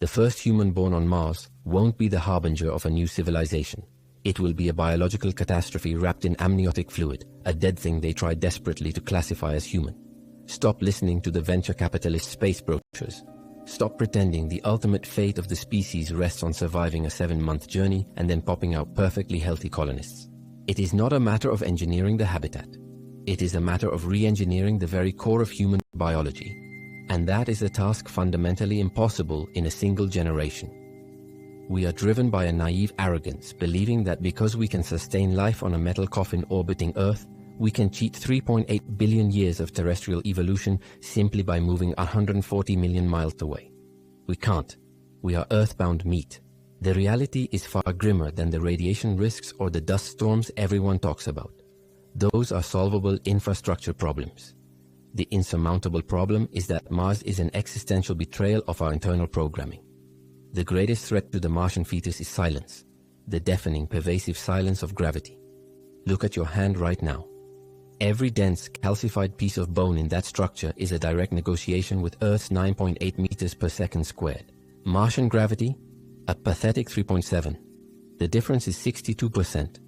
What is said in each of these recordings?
The first human born on Mars won't be the harbinger of a new civilization. It will be a biological catastrophe wrapped in amniotic fluid, a dead thing they try desperately to classify as human. Stop listening to the venture capitalist space brochures. Stop pretending the ultimate fate of the species rests on surviving a 7-month journey and then popping out perfectly healthy colonists. It is not a matter of engineering the habitat. It is a matter of re-engineering the very core of human biology. And that is a task fundamentally impossible in a single generation. We are driven by a naive arrogance, believing that because we can sustain life on a metal coffin orbiting Earth, we can cheat 3.8 billion years of terrestrial evolution simply by moving 140 million miles away. We can't. We are earthbound meat. The reality is far grimmer than the radiation risks or the dust storms everyone talks about. Those are solvable infrastructure problems. The insurmountable problem is that Mars is an existential betrayal of our internal programming. The greatest threat to the Martian fetus is silence, the deafening, pervasive silence of gravity. Look at your hand right now. Every dense, calcified piece of bone in that structure is a direct negotiation with Earth's 9.8 meters per second squared. Martian gravity? A pathetic 3.7. The difference is 62%.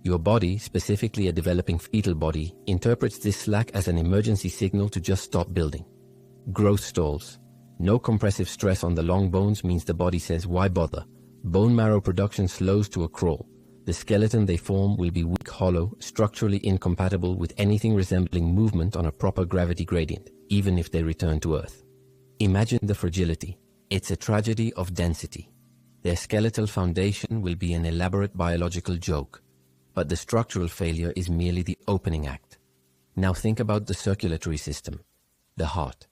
Your body, specifically a developing fetal body, interprets this slack as an emergency signal to just stop building. Growth stalls. No compressive stress on the long bones means the body says, why bother? Bone marrow production slows to a crawl. The skeleton they form will be weak, hollow, structurally incompatible with anything resembling movement on a proper gravity gradient, even if they return to Earth. Imagine the fragility. It's a tragedy of density. Their skeletal foundation will be an elaborate biological joke, but the structural failure is merely the opening act. Now think about the circulatory system, the heart.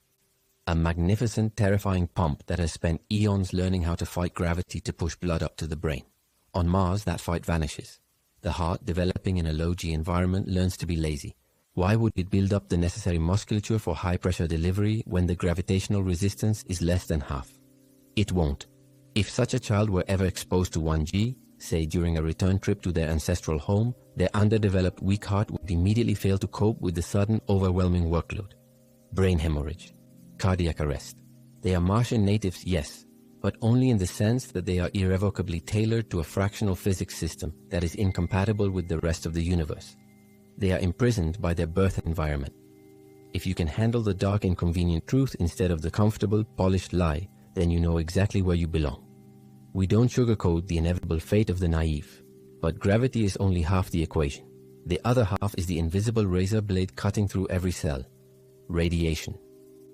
A magnificent, terrifying pump that has spent eons learning how to fight gravity to push blood up to the brain. On Mars, that fight vanishes. The heart, developing in a low-G environment, learns to be lazy. Why would it build up the necessary musculature for high-pressure delivery when the gravitational resistance is less than half? It won't. If such a child were ever exposed to 1G, say during a return trip to their ancestral home, their underdeveloped weak heart would immediately fail to cope with the sudden, overwhelming workload. Brain hemorrhage. Cardiac arrest. They are Martian natives, yes, but only in the sense that they are irrevocably tailored to a fractional physics system that is incompatible with the rest of the universe. They are imprisoned by their birth environment. If you can handle the dark, inconvenient truth instead of the comfortable, polished lie, then you know exactly where you belong. We don't sugarcoat the inevitable fate of the naive, but gravity is only half the equation. The other half is the invisible razor blade cutting through every cell. Radiation.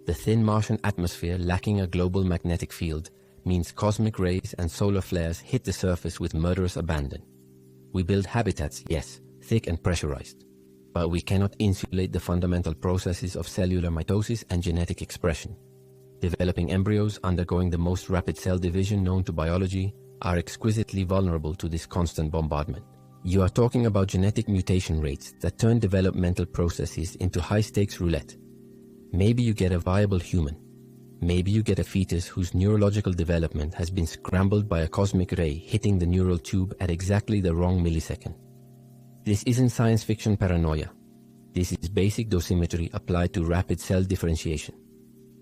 The thin Martian atmosphere, lacking a global magnetic field, means cosmic rays and solar flares hit the surface with murderous abandon. We build habitats, yes, thick and pressurized, but we cannot insulate the fundamental processes of cellular mitosis and genetic expression. Developing embryos undergoing the most rapid cell division known to biology are exquisitely vulnerable to this constant bombardment. You are talking about genetic mutation rates that turn developmental processes into high-stakes roulette. Maybe you get a viable human. Maybe you get a fetus whose neurological development has been scrambled by a cosmic ray hitting the neural tube at exactly the wrong millisecond. This isn't science fiction paranoia. This is basic dosimetry applied to rapid cell differentiation.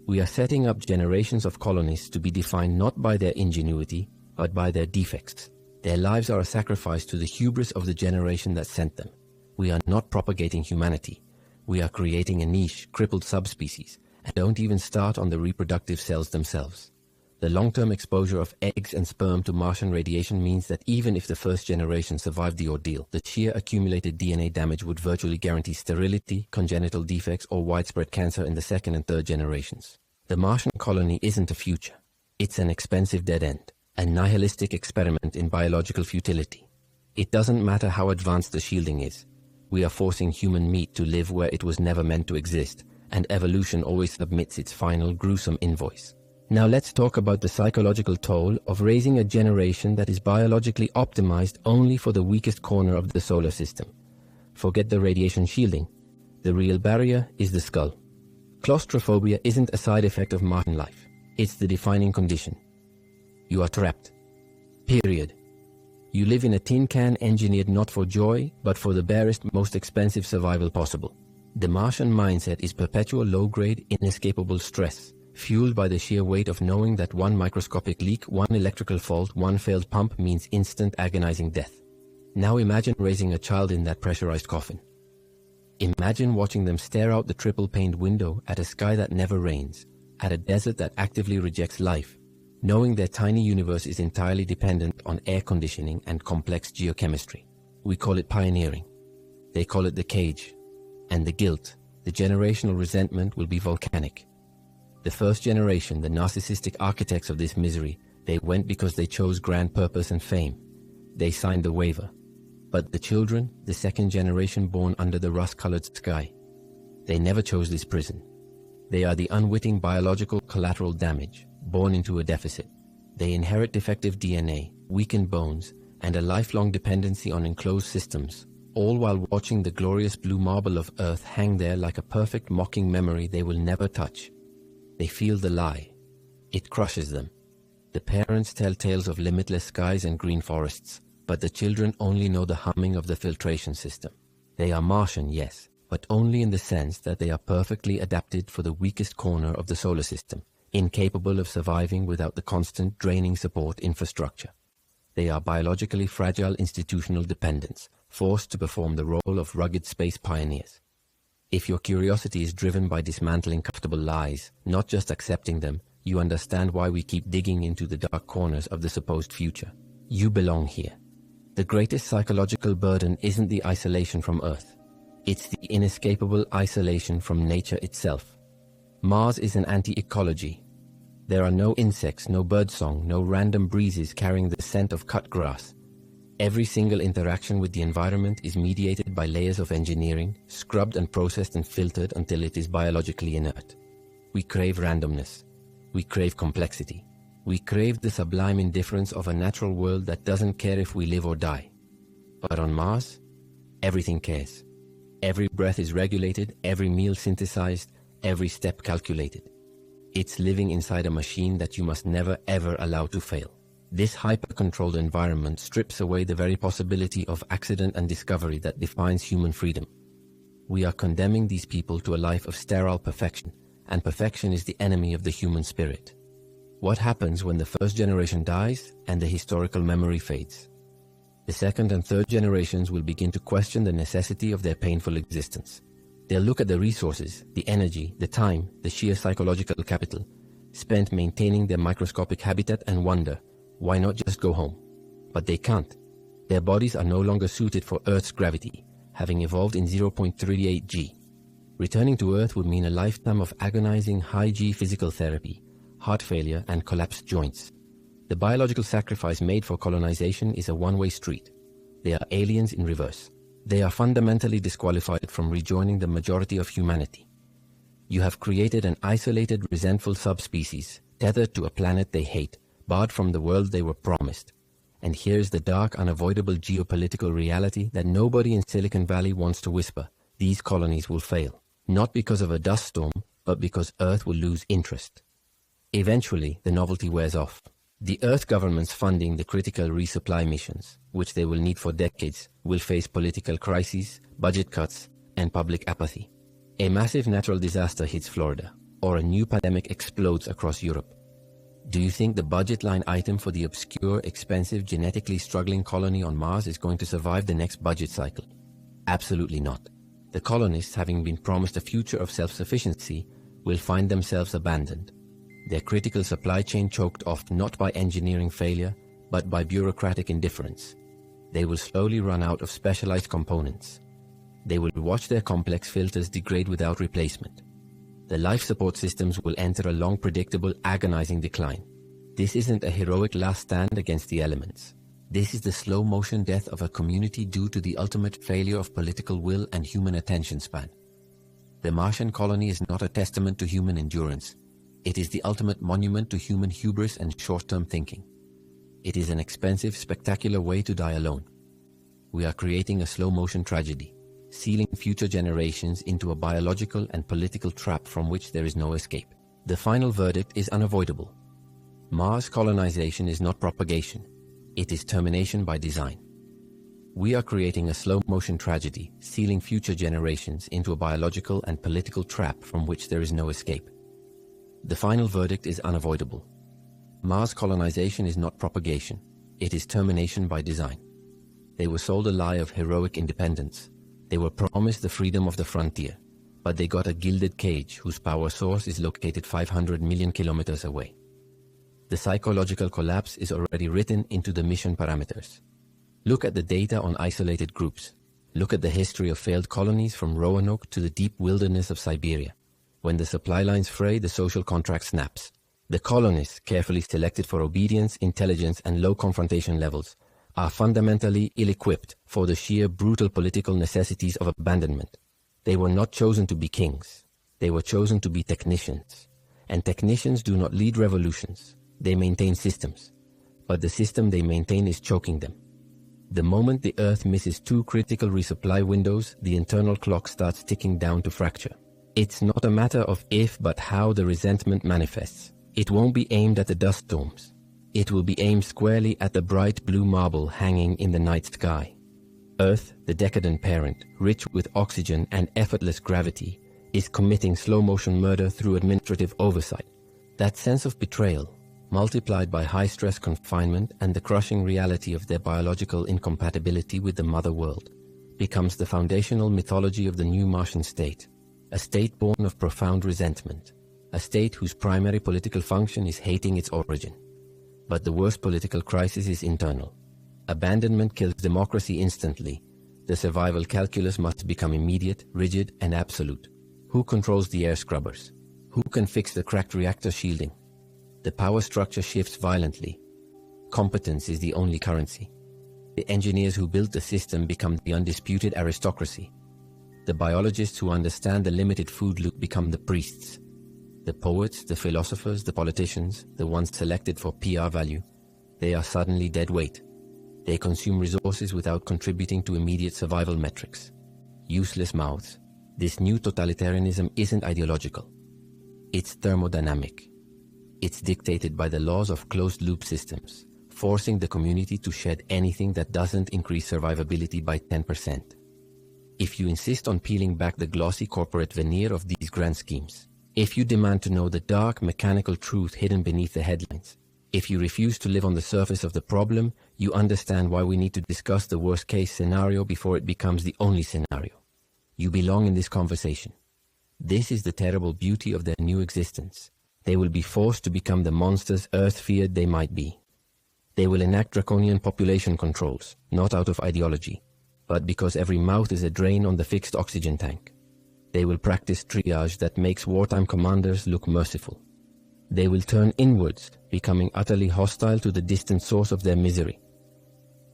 We are setting up generations of colonists to be defined not by their ingenuity, but by their defects. Their lives are a sacrifice to the hubris of the generation that sent them. We are not propagating humanity. We are creating a niche, crippled subspecies, and don't even start on the reproductive cells themselves. The long-term exposure of eggs and sperm to Martian radiation means that even if the first generation survived the ordeal, the sheer accumulated DNA damage would virtually guarantee sterility, congenital defects, or widespread cancer in the second and third generations. The Martian colony isn't a future. It's an expensive dead end, a nihilistic experiment in biological futility. It doesn't matter how advanced the shielding is. We are forcing human meat to live where it was never meant to exist, and evolution always submits its final gruesome invoice. Now let's talk about the psychological toll of raising a generation that is biologically optimized only for the weakest corner of the solar system. Forget the radiation shielding. The real barrier is the skull. Claustrophobia isn't a side effect of Martian life. It's the defining condition. You are trapped. Period. You live in a tin can engineered not for joy, but for the barest, most expensive survival possible. The Martian mindset is perpetual low-grade, inescapable stress. fueled by the sheer weight of knowing that one microscopic leak, one electrical fault, one failed pump means instant agonizing death. Now imagine raising a child in that pressurized coffin. Imagine watching them stare out the triple-paned window at a sky that never rains, at a desert that actively rejects life, knowing their tiny universe is entirely dependent on air conditioning and complex geochemistry. We call it pioneering. They call it the cage. And the guilt, the generational resentment will be volcanic. The first generation, the narcissistic architects of this misery, they went because they chose grand purpose and fame. They signed the waiver. But the children, the second generation born under the rust-colored sky, they never chose this prison. They are the unwitting biological collateral damage, born into a deficit. They inherit defective DNA, weakened bones, and a lifelong dependency on enclosed systems, all while watching the glorious blue marble of Earth hang there like a perfect mocking memory they will never touch. They feel the lie. It crushes them. The parents tell tales of limitless skies and green forests, but the children only know the humming of the filtration system. They are Martian, yes, but only in the sense that they are perfectly adapted for the weakest corner of the solar system, incapable of surviving without the constant draining support infrastructure. They are biologically fragile institutional dependents, forced to perform the role of rugged space pioneers. If your curiosity is driven by dismantling comfortable lies, not just accepting them, you understand why we keep digging into the dark corners of the supposed future. You belong here. The greatest psychological burden isn't the isolation from Earth. It's the inescapable isolation from nature itself. Mars is an anti-ecology. There are no insects, no birdsong, no random breezes carrying the scent of cut grass. Every single interaction with the environment is mediated by layers of engineering, scrubbed and processed and filtered until it is biologically inert. We crave randomness. We crave complexity. We crave the sublime indifference of a natural world that doesn't care if we live or die. But on Mars, everything cares. Every breath is regulated, every meal synthesized, every step calculated. It's living inside a machine that you must never ever allow to fail. This hyper-controlled environment strips away the very possibility of accident and discovery that defines human freedom. We are condemning these people to a life of sterile perfection, and perfection is the enemy of the human spirit. What happens when the first generation dies and the historical memory fades? The second and third generations will begin to question the necessity of their painful existence. They'll look at the resources, the energy, the time, the sheer psychological capital spent maintaining their microscopic habitat and wonder, why not just go home? But they can't. Their bodies are no longer suited for Earth's gravity, having evolved in 0.38 G. Returning to Earth would mean a lifetime of agonizing high-G physical therapy, heart failure, and collapsed joints. The biological sacrifice made for colonization is a one-way street. They are aliens in reverse. They are fundamentally disqualified from rejoining the majority of humanity. You have created an isolated, resentful subspecies, tethered to a planet they hate, barred from the world they were promised. And here's the dark, unavoidable geopolitical reality that nobody in Silicon Valley wants to whisper. These colonies will fail, not because of a dust storm, but because Earth will lose interest. Eventually, the novelty wears off. The Earth governments funding the critical resupply missions, which they will need for decades, will face political crises, budget cuts, and public apathy. A massive natural disaster hits Florida, or a new pandemic explodes across Europe. Do you think the budget line item for the obscure, expensive, genetically struggling colony on Mars is going to survive the next budget cycle? Absolutely not. The colonists, having been promised a future of self-sufficiency, will find themselves abandoned. Their critical supply chain choked off not by engineering failure, but by bureaucratic indifference. They will slowly run out of specialized components. They will watch their complex filters degrade without replacement. The life support systems will enter a long, predictable, agonizing decline. This isn't a heroic last stand against the elements. This is the slow-motion death of a community due to the ultimate failure of political will and human attention span. The Martian colony is not a testament to human endurance. It is the ultimate monument to human hubris and short-term thinking. It is an expensive, spectacular way to die alone. We are creating a slow-motion tragedy, sealing future generations into a biological and political trap from which there is no escape. The final verdict is unavoidable. Mars colonization is not propagation. It is termination by design. We are creating a slow-motion tragedy, sealing future generations into a biological and political trap from which there is no escape. The final verdict is unavoidable. Mars colonization is not propagation. It is termination by design. They were sold a lie of heroic independence. They were promised the freedom of the frontier, but they got a gilded cage whose power source is located 500 million kilometers away. The psychological collapse is already written into the mission parameters. Look at the data on isolated groups. Look at the history of failed colonies from Roanoke to the deep wilderness of Siberia. When the supply lines fray, the social contract snaps. The colonists, carefully selected for obedience, intelligence, and low confrontation levels, are fundamentally ill-equipped for the sheer brutal political necessities of abandonment. They were not chosen to be kings. They were chosen to be technicians. And technicians do not lead revolutions. They maintain systems. But the system they maintain is choking them. The moment the Earth misses 2 critical resupply windows, the internal clock starts ticking down to fracture. It's not a matter of if but how the resentment manifests. It won't be aimed at the dust storms. It will be aimed squarely at the bright blue marble hanging in the night sky. Earth, the decadent parent, rich with oxygen and effortless gravity, is committing slow-motion murder through administrative oversight. That sense of betrayal, multiplied by high-stress confinement and the crushing reality of their biological incompatibility with the mother world, becomes the foundational mythology of the new Martian state, a state born of profound resentment, a state whose primary political function is hating its origin. But the worst political crisis is internal. Abandonment kills democracy instantly. The survival calculus must become immediate, rigid, and absolute. Who controls the air scrubbers? Who can fix the cracked reactor shielding? The power structure shifts violently. Competence is the only currency. The engineers who built the system become the undisputed aristocracy. The biologists who understand the limited food loop become the priests. The poets, the philosophers, the politicians, the ones selected for PR value, they are suddenly dead weight. They consume resources without contributing to immediate survival metrics. Useless mouths. This new totalitarianism isn't ideological. It's thermodynamic. It's dictated by the laws of closed-loop systems, forcing the community to shed anything that doesn't increase survivability by 10%. If you insist on peeling back the glossy corporate veneer of these grand schemes, if you demand to know the dark mechanical truth hidden beneath the headlines, if you refuse to live on the surface of the problem, you understand why we need to discuss the worst-case scenario before it becomes the only scenario. You belong in this conversation. This is the terrible beauty of their new existence. They will be forced to become the monsters Earth feared they might be. They will enact draconian population controls, not out of ideology, but because every mouth is a drain on the fixed oxygen tank. They will practice triage that makes wartime commanders look merciful. They will turn inwards, becoming utterly hostile to the distant source of their misery.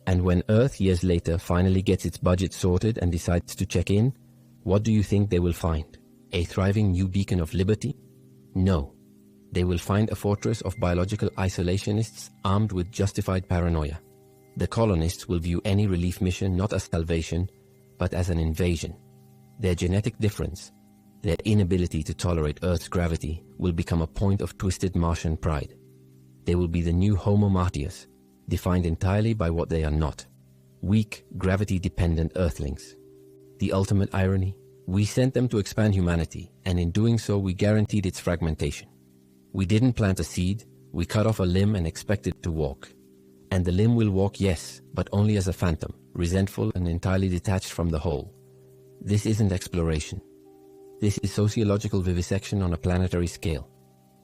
And when Earth, years later, finally gets its budget sorted and decides to check in, what do you think they will find? A thriving new beacon of liberty? No. They will find a fortress of biological isolationists armed with justified paranoia. The colonists will view any relief mission not as salvation, but as an invasion. Their genetic difference, their inability to tolerate Earth's gravity, will become a point of twisted Martian pride. They will be the new Homo Martius, defined entirely by what they are not: weak, gravity-dependent Earthlings. The ultimate irony? We sent them to expand humanity, and in doing so we guaranteed its fragmentation. We didn't plant a seed, we cut off a limb and expected it to walk. And the limb will walk, yes, but only as a phantom, resentful and entirely detached from the whole. This isn't exploration. This is sociological vivisection on a planetary scale.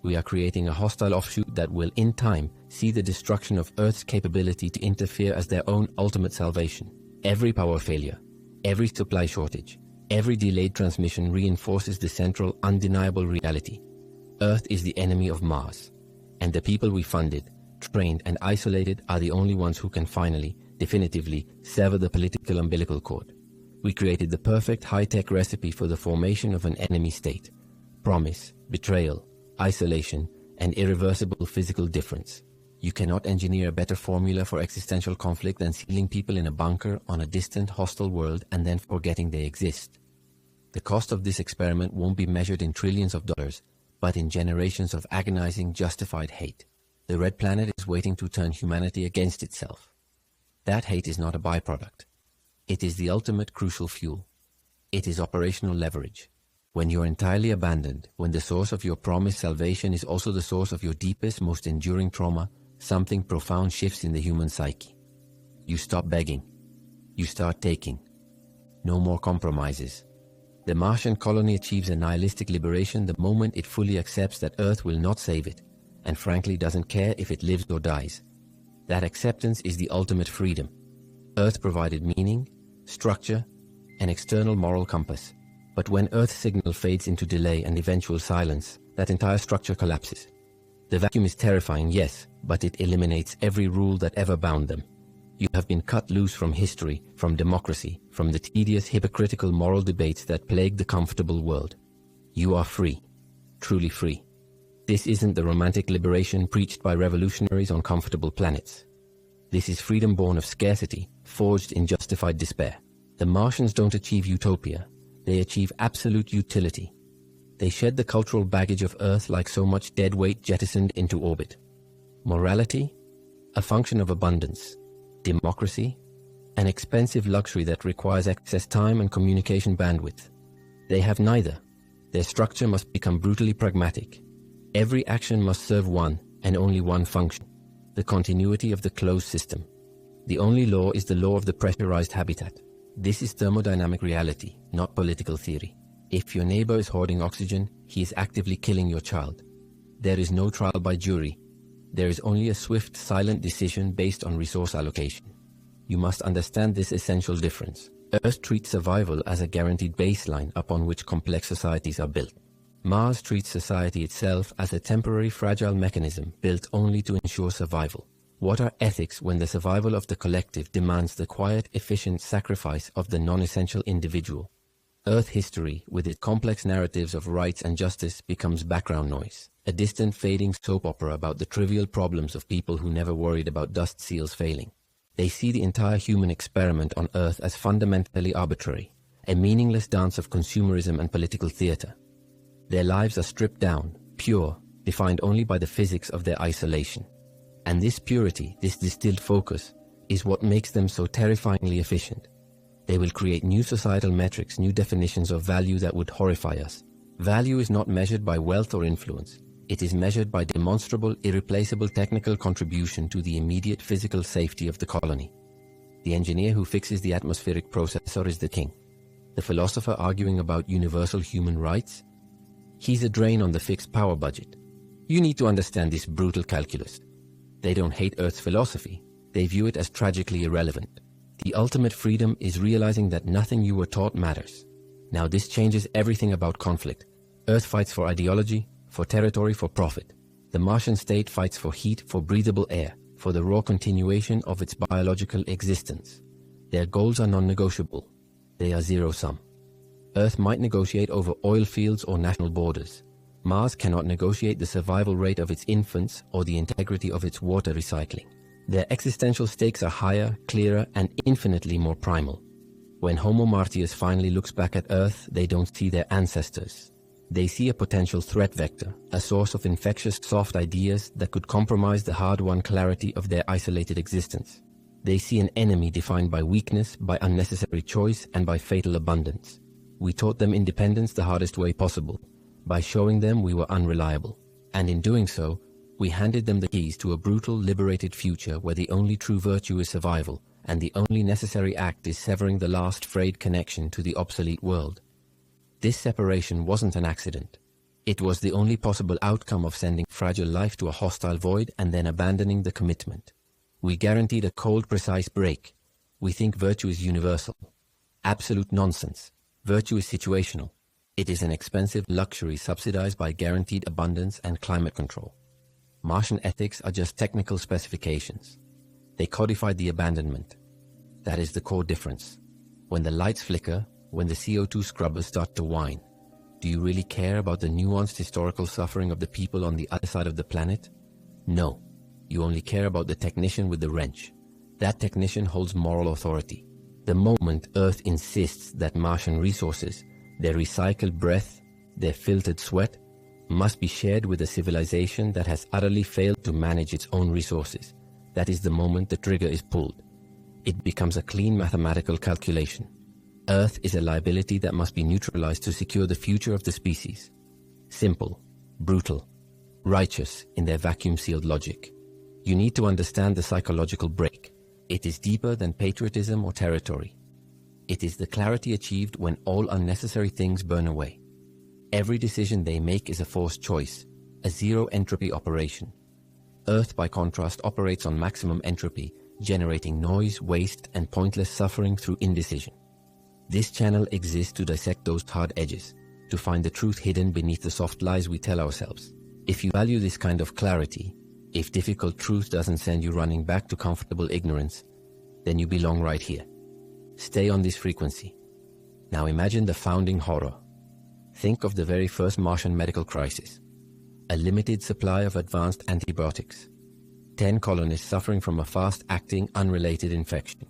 We are creating a hostile offshoot that will, in time, see the destruction of Earth's capability to interfere as their own ultimate salvation. Every power failure, every supply shortage, every delayed transmission reinforces the central, undeniable reality. Earth is the enemy of Mars, and the people we funded, trained, and isolated are the only ones who can finally, definitively, sever the political umbilical cord. We created the perfect high-tech recipe for the formation of an enemy state: promise, betrayal, isolation, and irreversible physical difference. You cannot engineer a better formula for existential conflict than sealing people in a bunker on a distant, hostile world and then forgetting they exist. The cost of this experiment won't be measured in trillions of dollars, but in generations of agonizing, justified hate. The Red Planet is waiting to turn humanity against itself. That hate is not a byproduct. It is the ultimate crucial fuel. It is operational leverage. When you're entirely abandoned, when the source of your promised salvation is also the source of your deepest, most enduring trauma, something profound shifts in the human psyche. You stop begging. You start taking. No more compromises. The Martian colony achieves a nihilistic liberation the moment it fully accepts that Earth will not save it, and frankly doesn't care if it lives or dies. That acceptance is the ultimate freedom. Earth provided meaning, structure, an external moral compass. But when Earth's signal fades into delay and eventual silence, that entire structure collapses. The vacuum is terrifying, yes, but it eliminates every rule that ever bound them. You have been cut loose from history, from democracy, from the tedious, hypocritical moral debates that plague the comfortable world. You are free, truly free. This isn't the romantic liberation preached by revolutionaries on comfortable planets. This is freedom born of scarcity, forged in justified despair. The Martians don't achieve utopia. They achieve absolute utility. They shed the cultural baggage of Earth like so much dead weight jettisoned into orbit. Morality? A function of abundance. Democracy? An expensive luxury that requires excess time and communication bandwidth. They have neither. Their structure must become brutally pragmatic. Every action must serve one and only one function, the continuity of the closed system. The only law is the law of the pressurized habitat. This is thermodynamic reality, not political theory. If your neighbor is hoarding oxygen, he is actively killing your child. There is no trial by jury. There is only a swift, silent decision based on resource allocation. You must understand this essential difference. Earth treats survival as a guaranteed baseline upon which complex societies are built. Mars treats society itself as a temporary, fragile mechanism built only to ensure survival. What are ethics when the survival of the collective demands the quiet, efficient sacrifice of the non-essential individual? Earth history, with its complex narratives of rights and justice, becomes background noise, a distant, fading soap opera about the trivial problems of people who never worried about dust seals failing. They see the entire human experiment on Earth as fundamentally arbitrary, a meaningless dance of consumerism and political theater. Their lives are stripped down, pure, defined only by the physics of their isolation. And this purity, this distilled focus, is what makes them so terrifyingly efficient. They will create new societal metrics, new definitions of value that would horrify us. Value is not measured by wealth or influence. It is measured by demonstrable, irreplaceable technical contribution to the immediate physical safety of the colony. The engineer who fixes the atmospheric processor is the king. The philosopher arguing about universal human rights? He's a drain on the fixed power budget. You need to understand this brutal calculus. They don't hate Earth's philosophy. They view it as tragically irrelevant. The ultimate freedom is realizing that nothing you were taught matters. Now this changes everything about conflict. Earth fights for ideology, for territory, for profit. The Martian state fights for heat, for breathable air, for the raw continuation of its biological existence. Their goals are non-negotiable. They are zero-sum. Earth might negotiate over oil fields or national borders. Mars cannot negotiate the survival rate of its infants or the integrity of its water recycling. Their existential stakes are higher, clearer, and infinitely more primal. When Homo Martius finally looks back at Earth, they don't see their ancestors. They see a potential threat vector, a source of infectious soft ideas that could compromise the hard-won clarity of their isolated existence. They see an enemy defined by weakness, by unnecessary choice, and by fatal abundance. We taught them independence the hardest way possible, by showing them we were unreliable. And in doing so, we handed them the keys to a brutal, liberated future where the only true virtue is survival, and the only necessary act is severing the last frayed connection to the obsolete world. This separation wasn't an accident. It was the only possible outcome of sending fragile life to a hostile void and then abandoning the commitment. We guaranteed a cold, precise break. We think virtue is universal. Absolute nonsense. Virtue is situational. It is an expensive luxury subsidized by guaranteed abundance and climate control. Martian ethics are just technical specifications. They codified the abandonment. That is the core difference. When the lights flicker, when the CO2 scrubbers start to whine, do you really care about the nuanced historical suffering of the people on the other side of the planet? No. You only care about the technician with the wrench. That technician holds moral authority. The moment Earth insists that Martian resources, their recycled breath, their filtered sweat, must be shared with a civilization that has utterly failed to manage its own resources, that is the moment the trigger is pulled. It becomes a clean mathematical calculation. Earth is a liability that must be neutralized to secure the future of the species. Simple, brutal, righteous in their vacuum-sealed logic. You need to understand the psychological break. It is deeper than patriotism or territory. It is the clarity achieved when all unnecessary things burn away. Every decision they make is a forced choice, a zero-entropy operation. Earth, by contrast, operates on maximum entropy, generating noise, waste, and pointless suffering through indecision. This channel exists to dissect those hard edges, to find the truth hidden beneath the soft lies we tell ourselves. If you value this kind of clarity, if difficult truth doesn't send you running back to comfortable ignorance, then you belong right here. Stay on this frequency. Now imagine the founding horror. Think of the very first Martian medical crisis. A limited supply of advanced antibiotics. 10 colonists suffering from a fast-acting, unrelated infection.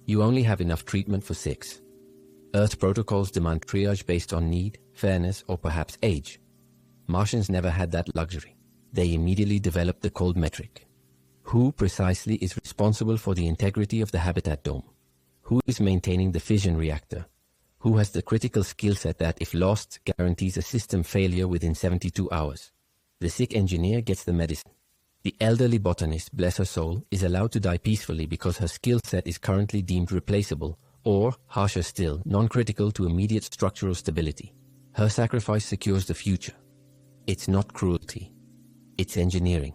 You only have enough treatment for 6. Earth protocols demand triage based on need, fairness, or perhaps age. Martians never had that luxury. They immediately developed the cold metric. Who precisely is responsible for the integrity of the habitat dome? Who is maintaining the fission reactor? Who has the critical skill set that, if lost, guarantees a system failure within 72 hours? The sick engineer gets the medicine. The elderly botanist, bless her soul, is allowed to die peacefully because her skill set is currently deemed replaceable, or, harsher still, non-critical to immediate structural stability. Her sacrifice secures the future. It's not cruelty. It's engineering.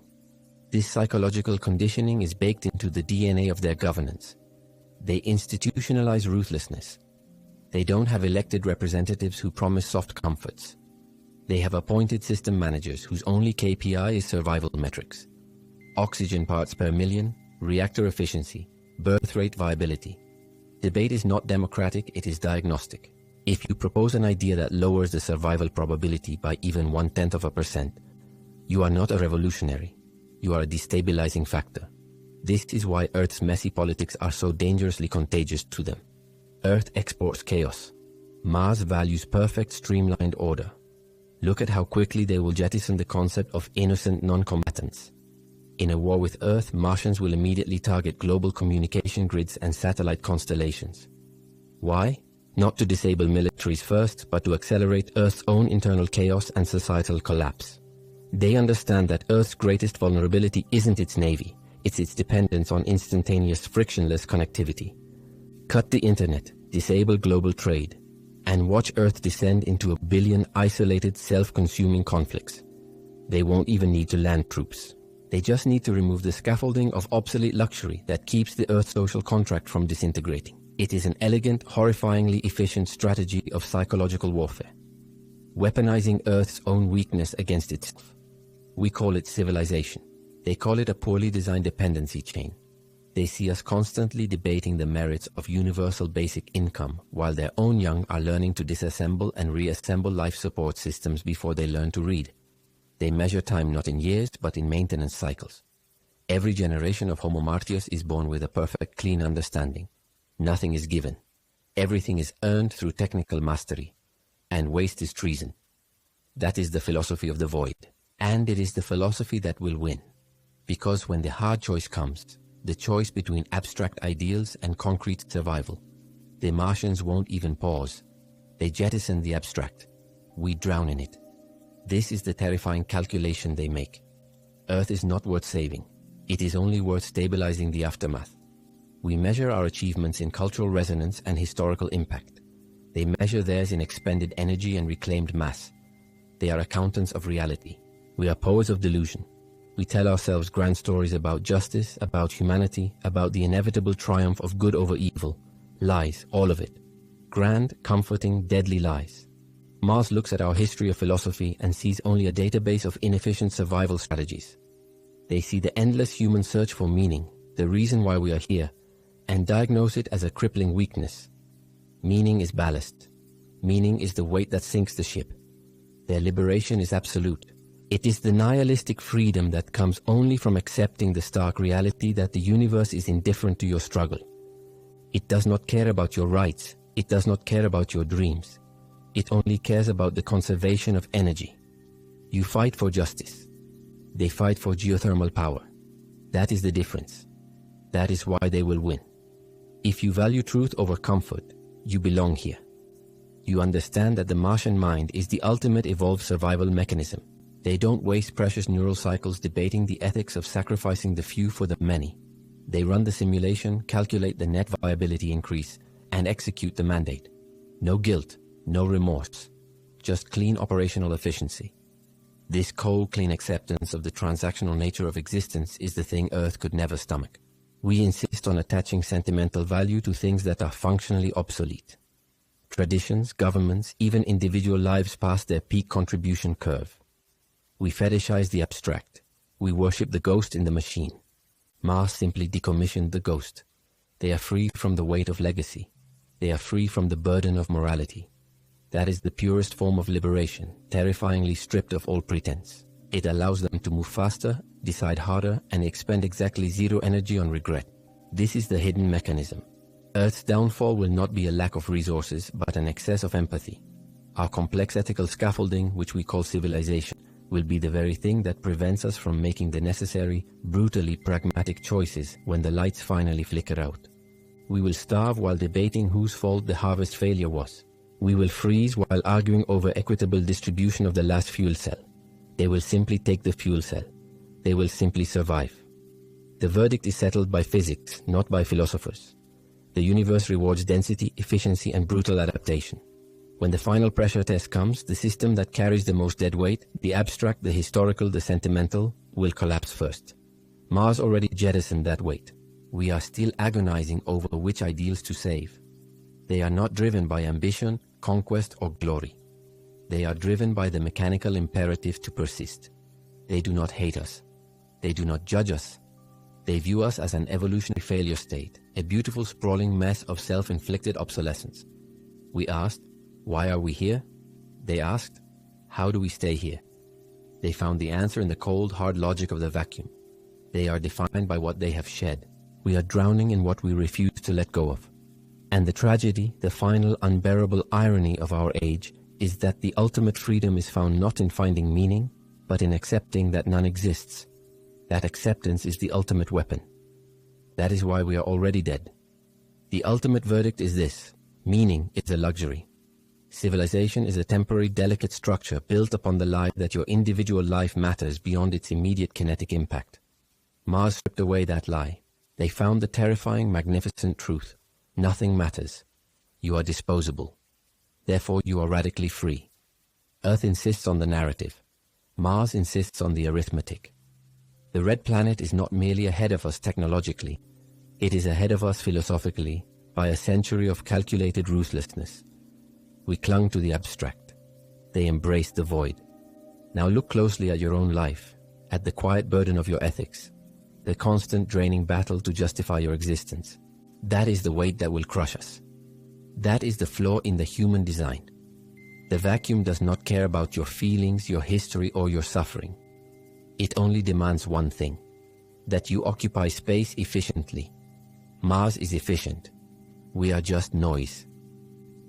This psychological conditioning is baked into the DNA of their governance. They institutionalize ruthlessness. They don't have elected representatives who promise soft comforts. They have appointed system managers whose only KPI is survival metrics. Oxygen parts per million, reactor efficiency, birth rate viability. Debate is not democratic, it is diagnostic. If you propose an idea that lowers the survival probability by even 0.1%, you are not a revolutionary. You are a destabilizing factor. This is why Earth's messy politics are so dangerously contagious to them. Earth exports chaos. Mars values perfect, streamlined order. Look at how quickly they will jettison the concept of innocent non-combatants. In a war with Earth, Martians will immediately target global communication grids and satellite constellations. Why? Not to disable militaries first, but to accelerate Earth's own internal chaos and societal collapse. They understand that Earth's greatest vulnerability isn't its navy, it's its dependence on instantaneous, frictionless connectivity. Cut the internet, disable global trade, and watch Earth descend into 1 billion isolated, self-consuming conflicts. They won't even need to land troops. They just need to remove the scaffolding of obsolete luxury that keeps the Earth's social contract from disintegrating. It is an elegant, horrifyingly efficient strategy of psychological warfare, weaponizing Earth's own weakness against itself. We call it civilization. They call it a poorly designed dependency chain. They see us constantly debating the merits of universal basic income, while their own young are learning to disassemble and reassemble life support systems before they learn to read. They measure time not in years, but in maintenance cycles. Every generation of Homo Martius is born with a perfect, clean understanding. Nothing is given. Everything is earned through technical mastery. And waste is treason. That is the philosophy of the void. And it is the philosophy that will win. Because when the hard choice comes, the choice between abstract ideals and concrete survival, the Martians won't even pause. They jettison the abstract. We drown in it. This is the terrifying calculation they make. Earth is not worth saving. It is only worth stabilizing the aftermath. We measure our achievements in cultural resonance and historical impact. They measure theirs in expended energy and reclaimed mass. They are accountants of reality. We are poets of delusion. We tell ourselves grand stories about justice, about humanity, about the inevitable triumph of good over evil. Lies, all of it. Grand, comforting, deadly lies. Mars looks at our history of philosophy and sees only a database of inefficient survival strategies. They see the endless human search for meaning, the reason why we are here, and diagnose it as a crippling weakness. Meaning is ballast. Meaning is the weight that sinks the ship. Their liberation is absolute. It is the nihilistic freedom that comes only from accepting the stark reality that the universe is indifferent to your struggle. It does not care about your rights. It does not care about your dreams. It only cares about the conservation of energy. You fight for justice. They fight for geothermal power. That is the difference. That is why they will win. If you value truth over comfort, You belong here. You understand that the Martian mind is the ultimate evolved survival mechanism. They don't waste precious neural cycles debating the ethics of sacrificing the few for the many. They run the simulation, calculate the net viability increase, and execute the mandate. No guilt, no remorse, just clean operational efficiency. This cold, clean acceptance of the transactional nature of existence is the thing Earth could never stomach. We insist on attaching sentimental value to things that are functionally obsolete. Traditions, governments, even individual lives pass their peak contribution curve. We fetishize the abstract. We worship the ghost in the machine. Mars simply decommissioned the ghost. They are free from the weight of legacy. They are free from the burden of morality. That is the purest form of liberation, terrifyingly stripped of all pretense. It allows them to move faster, decide harder, and expend exactly zero energy on regret. This is the hidden mechanism. Earth's downfall will not be a lack of resources, but an excess of empathy. Our complex ethical scaffolding, which we call civilization, will be the very thing that prevents us from making the necessary, brutally pragmatic choices when the lights finally flicker out. We will starve while debating whose fault the harvest failure was. We will freeze while arguing over equitable distribution of the last fuel cell. They will simply take the fuel cell. They will simply survive. The verdict is settled by physics, not by philosophers. The universe rewards density, efficiency, and brutal adaptation. When the final pressure test comes, the system that carries the most dead weight, the abstract, the historical, the sentimental, will collapse first. Mars already jettisoned that weight. We are still agonizing over which ideals to save. They are not driven by ambition, conquest, or glory. They are driven by the mechanical imperative to persist. They do not hate us. They do not judge us. They view us as an evolutionary failure state, a beautiful sprawling mess of self-inflicted obsolescence. We asked, why are we here? They asked, how do we stay here? They found the answer in the cold, hard logic of the vacuum. They are defined by what they have shed. We are drowning in what we refuse to let go of. And the tragedy, the final unbearable irony of our age, is that the ultimate freedom is found not in finding meaning, but in accepting that none exists. That acceptance is the ultimate weapon. That is why we are already dead. The ultimate verdict is this: meaning is a luxury. Civilization is a temporary, delicate structure built upon the lie that your individual life matters beyond its immediate kinetic impact. Mars stripped away that lie. They found the terrifying, magnificent truth. Nothing matters. You are disposable. Therefore, you are radically free. Earth insists on the narrative. Mars insists on the arithmetic. The red planet is not merely ahead of us technologically. It is ahead of us philosophically by a century of calculated ruthlessness. We clung to the abstract. They embraced the void. Now look closely at your own life, at the quiet burden of your ethics, the constant draining battle to justify your existence. That is the weight that will crush us. That is the flaw in the human design. The vacuum does not care about your feelings, your history, or your suffering. It only demands one thing: that you occupy space efficiently. Mars is efficient. We are just noise.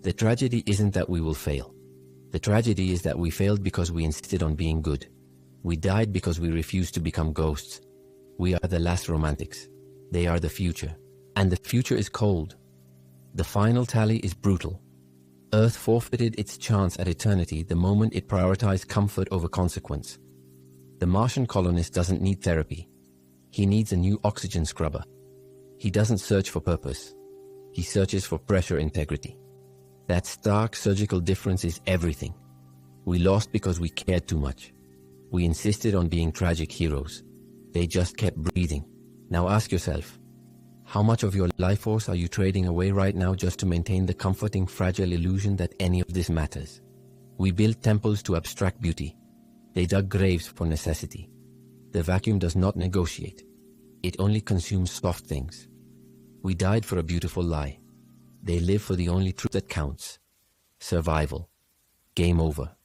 The tragedy isn't that we will fail. The tragedy is that we failed because we insisted on being good. We died because we refused to become ghosts. We are the last romantics. They are the future. And the future is cold. The final tally is brutal. Earth forfeited its chance at eternity the moment it prioritized comfort over consequence. The Martian colonist doesn't need therapy. He needs a new oxygen scrubber. He doesn't search for purpose. He searches for pressure integrity. That stark surgical difference is everything. We lost because we cared too much. We insisted on being tragic heroes. They just kept breathing. Now ask yourself, how much of your life force are you trading away right now just to maintain the comforting, fragile illusion that any of this matters? We built temples to abstract beauty. They dug graves for necessity. The vacuum does not negotiate. It only consumes soft things. We died for a beautiful lie. They live for the only truth that counts: survival. Game over.